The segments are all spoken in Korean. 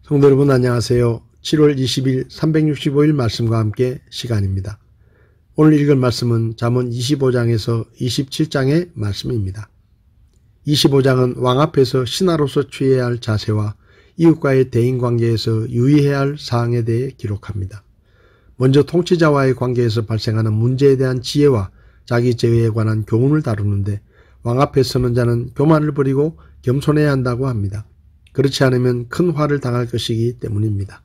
성도 여러분 안녕하세요. 7월 20일 365일 말씀과 함께 시간입니다. 오늘 읽을 말씀은 잠언 25장에서 27장의 말씀입니다. 25장은 왕 앞에서 신하로서 취해야 할 자세와 이웃과의 대인관계에서 유의해야 할 사항에 대해 기록합니다. 먼저 통치자와의 관계에서 발생하는 문제에 대한 지혜와 자기 제어에 관한 교훈을 다루는데 왕 앞에 서는 자는 교만을 버리고 겸손해야 한다고 합니다. 그렇지 않으면 큰 화를 당할 것이기 때문입니다.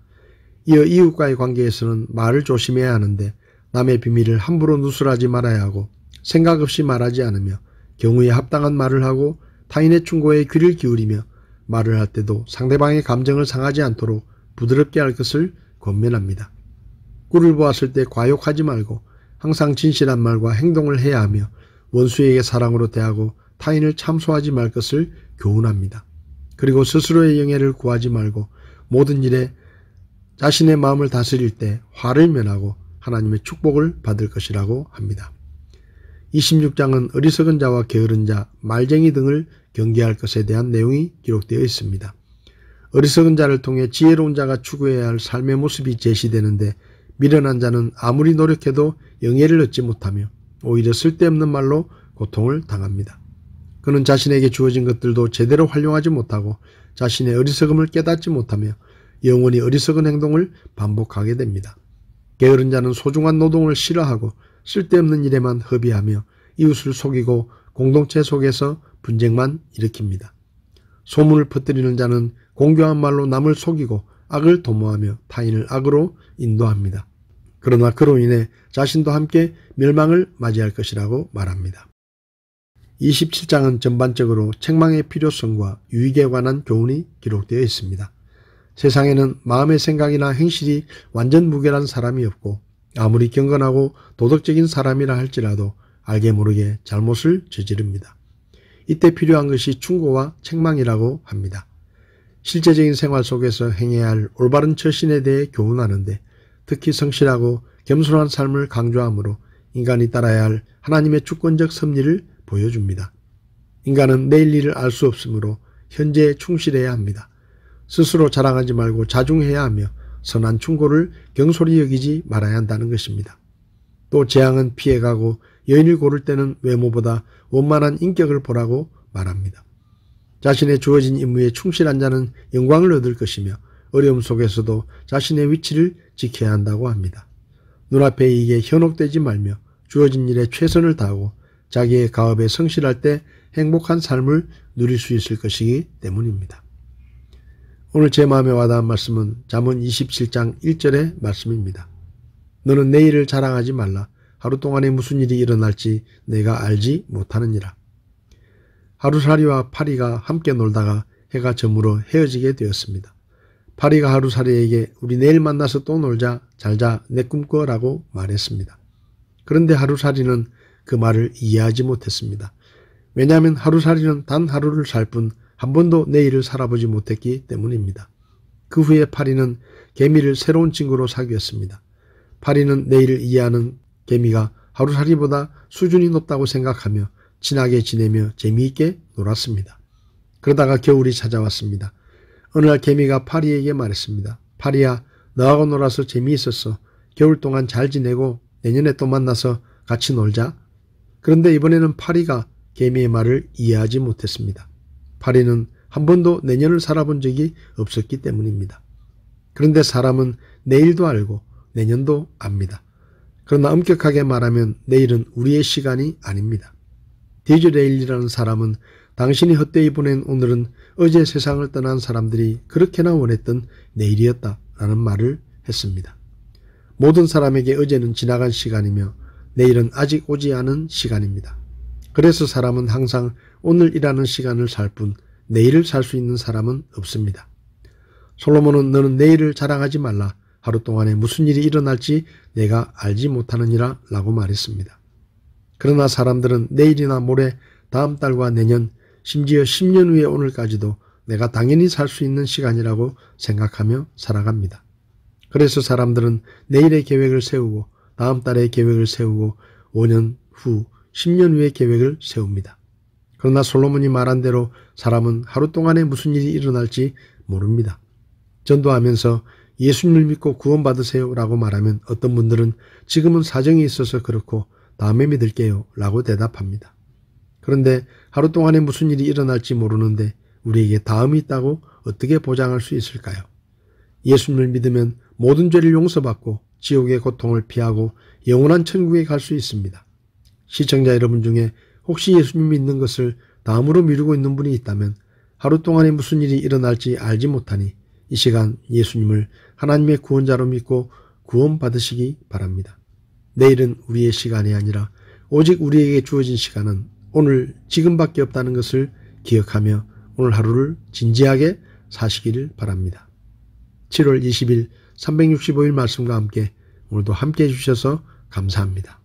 이어 이웃과의 관계에서는 말을 조심해야 하는데 남의 비밀을 함부로 누설하지 말아야 하고 생각 없이 말하지 않으며 경우에 합당한 말을 하고 타인의 충고에 귀를 기울이며 말을 할 때도 상대방의 감정을 상하지 않도록 부드럽게 할 것을 권면합니다. 꿀을 보았을 때 과욕하지 말고 항상 진실한 말과 행동을 해야 하며 원수에게 사랑으로 대하고 타인을 참소하지 말 것을 교훈합니다. 그리고 스스로의 영예를 구하지 말고 모든 일에 자신의 마음을 다스릴 때 화를 면하고 하나님의 축복을 받을 것이라고 합니다. 26장은 어리석은 자와 게으른 자, 말쟁이 등을 경계할 것에 대한 내용이 기록되어 있습니다. 어리석은 자를 통해 지혜로운 자가 추구해야 할 삶의 모습이 제시되는데 미련한 자는 아무리 노력해도 영예를 얻지 못하며 오히려 쓸데없는 말로 고통을 당합니다. 그는 자신에게 주어진 것들도 제대로 활용하지 못하고 자신의 어리석음을 깨닫지 못하며 영원히 어리석은 행동을 반복하게 됩니다. 게으른 자는 소중한 노동을 싫어하고 쓸데없는 일에만 허비하며 이웃을 속이고 공동체 속에서 분쟁만 일으킵니다. 소문을 퍼뜨리는 자는 공교한 말로 남을 속이고 악을 도모하며 타인을 악으로 인도합니다. 그러나 그로 인해 자신도 함께 멸망을 맞이할 것이라고 말합니다. 27장은 전반적으로 책망의 필요성과 유익에 관한 교훈이 기록되어 있습니다. 세상에는 마음의 생각이나 행실이 완전 무결한 사람이 없고 아무리 경건하고 도덕적인 사람이라 할지라도 알게 모르게 잘못을 저지릅니다. 이때 필요한 것이 충고와 책망이라고 합니다. 실제적인 생활 속에서 행해야 할 올바른 처신에 대해 교훈하는데 특히 성실하고 겸손한 삶을 강조하므로 인간이 따라야 할 하나님의 주권적 섭리를 보여줍니다. 인간은 내일 일을 알 수 없으므로 현재에 충실해야 합니다. 스스로 자랑하지 말고 자중해야 하며 선한 충고를 경솔히 여기지 말아야 한다는 것입니다. 또 재앙은 피해가고 여인을 고를 때는 외모보다 원만한 인격을 보라고 말합니다. 자신의 주어진 임무에 충실한 자는 영광을 얻을 것이며 어려움 속에서도 자신의 위치를 지켜야 한다고 합니다. 눈앞의 이익에 현혹되지 말며 주어진 일에 최선을 다하고 자기의 가업에 성실할 때 행복한 삶을 누릴 수 있을 것이기 때문입니다. 오늘 제 마음에 와닿은 말씀은 잠언 27장 1절의 말씀입니다. 너는 내일을 자랑하지 말라. 하루 동안에 무슨 일이 일어날지 내가 알지 못하느니라. 하루살이와 파리가 함께 놀다가 해가 저물어 헤어지게 되었습니다. 파리가 하루살이에게 우리 내일 만나서 또 놀자, 잘자, 내 꿈꿔라고 말했습니다. 그런데 하루살이는 그 말을 이해하지 못했습니다. 왜냐하면 하루살이는 단 하루를 살 뿐 한 번도 내일을 살아보지 못했기 때문입니다. 그 후에 파리는 개미를 새로운 친구로 사귀었습니다. 파리는 내일을 이해하는 개미가 하루살이보다 수준이 높다고 생각하며 친하게 지내며 재미있게 놀았습니다. 그러다가 겨울이 찾아왔습니다. 어느 날 개미가 파리에게 말했습니다. 파리야, 너하고 놀아서 재미있었어. 겨울 동안 잘 지내고 내년에 또 만나서 같이 놀자. 그런데 이번에는 파리가 개미의 말을 이해하지 못했습니다. 파리는 한 번도 내년을 살아본 적이 없었기 때문입니다. 그런데 사람은 내일도 알고 내년도 압니다. 그러나 엄격하게 말하면 내일은 우리의 시간이 아닙니다. 디즈레일이라는 사람은 당신이 헛되이 보낸 오늘은 어제 세상을 떠난 사람들이 그렇게나 원했던 내일이었다라는 말을 했습니다. 모든 사람에게 어제는 지나간 시간이며 내일은 아직 오지 않은 시간입니다. 그래서 사람은 항상 오늘이라는 시간을 살 뿐 내일을 살 수 있는 사람은 없습니다. 솔로몬은 너는 내일을 자랑하지 말라. 하루 동안에 무슨 일이 일어날지 내가 알지 못하느니라 라고 말했습니다. 그러나 사람들은 내일이나 모레, 다음 달과 내년, 심지어 10년 후의 오늘까지도 내가 당연히 살 수 있는 시간이라고 생각하며 살아갑니다. 그래서 사람들은 내일의 계획을 세우고 다음 달의 계획을 세우고 5년 후, 10년 후의 계획을 세웁니다. 그러나 솔로몬이 말한 대로 사람은 하루 동안에 무슨 일이 일어날지 모릅니다. 전도하면서 예수님을 믿고 구원받으세요 라고 말하면 어떤 분들은 지금은 사정이 있어서 그렇고 다음에 믿을게요 라고 대답합니다. 그런데 하루 동안에 무슨 일이 일어날지 모르는데 우리에게 다음이 있다고 어떻게 보장할 수 있을까요? 예수님을 믿으면 모든 죄를 용서받고 지옥의 고통을 피하고 영원한 천국에 갈 수 있습니다. 시청자 여러분 중에 혹시 예수님 믿는 것을 다음으로 미루고 있는 분이 있다면 하루 동안에 무슨 일이 일어날지 알지 못하니 이 시간 예수님을 하나님의 구원자로 믿고 구원받으시기 바랍니다. 내일은 우리의 시간이 아니라 오직 우리에게 주어진 시간은 오늘 지금밖에 없다는 것을 기억하며 오늘 하루를 진지하게 사시기를 바랍니다. 7월 20일 365일 말씀과 함께 오늘도 함께 해주셔서 감사합니다.